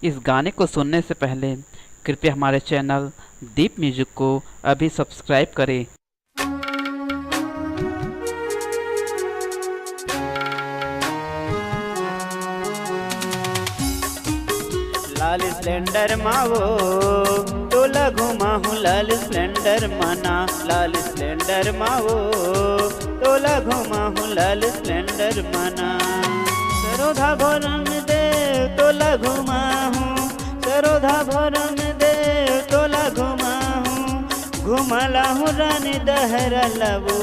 इस गाने को सुनने से पहले कृपया हमारे चैनल दीप म्यूजिक को अभी सब्सक्राइब करें। लाल स्प्लेंडर मावो तोला घुमा हूँ लाल स्प्लेंडर मना। लाल स्प्लेंडर मावो तोला घुमा हूँ लाल स्प्लेंडर मना। सरोधा भरम देव तोला घुमा हूँ, सरोधा भरम देव तोला घुमा हूँ। घुमला हूँ रानी दहरा लबो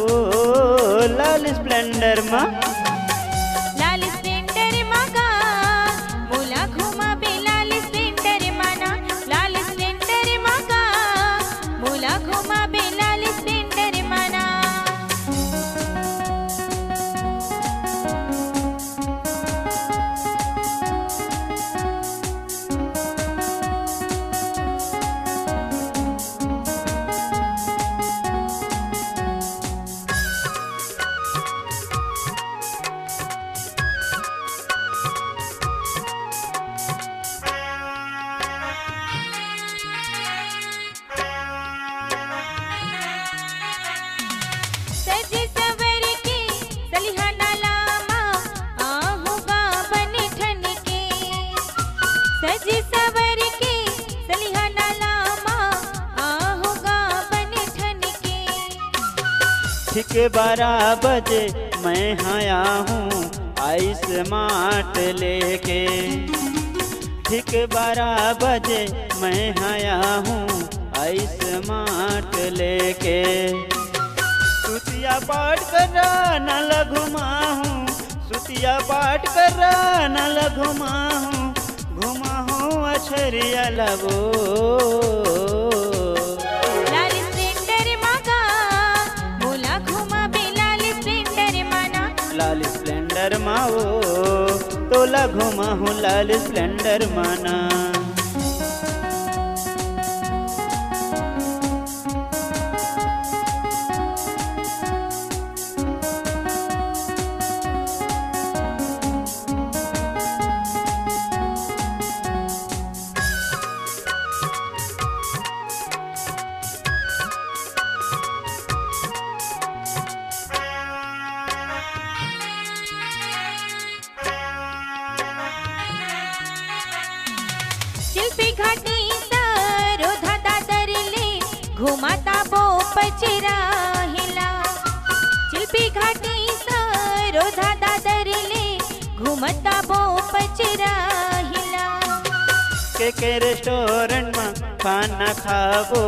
लाल स्प्लेंडर माँ। ठीक 12 बजे मैं आया हूँ आइस माट लेके। ठीक 12 बजे मैं आया हूँ आइस माट लेके। सुतिया पाठ कर नल घुमा हूँ, सुतिया पाठ कर नल घुमा हूँ। घुमा हूँ अछरिया लगो लाल स्प्लेंडर मावो तोला घुमा हूँ लाल स्प्लेंडर माना। शिल्पी घाटी सरोधा दादरले घुमाता बो पचरा हिला। शिल्पी घाटी सरोधा दादरले घुमाता बो पचरा हिला। के रेस्टोरेंट में खाना खाबो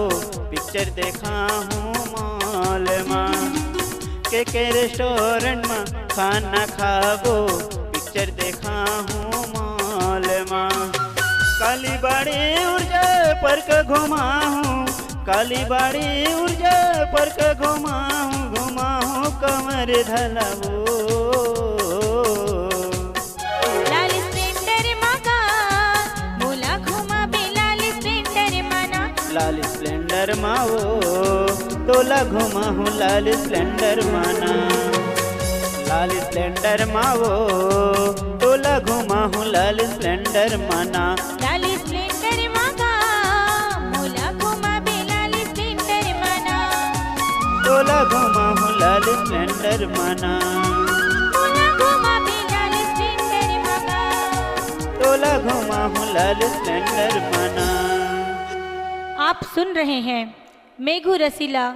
पिक्चर देखा हूँ मॉल में। के रेस्टोरेंट में खाना खाबो पिक्चर देखा हूँ मॉल में। कालीबाड़ी ऊर्जा पर घुमा हूँ, कालीबाड़ी ऊर्जा पर घुमा हूँ कमर धलावो लाल स्प्लेंडर मगा मोला घुमा बे लाल स्प्लेंडर मना। लाल स्प्लेंडर मावो तोला घुमा हूँ लाल स्प्लेंडर माना। लाल स्प्लेंडर मावो तोला घुमा हूँ लाल स्प्लेंडर माना। लाल स्प्लेंडर मगा मोला घुमा बे लाल स्प्लेंडर मना। तोला घुमा हूँ लाल स्प्लेंडर माना। मोला घुमा बे लाल स्प्लेंडर मगा। तोला घुमा हूँ लाल स्प्लेंडर माना। आप सुन रहे हैं मेघू रसीला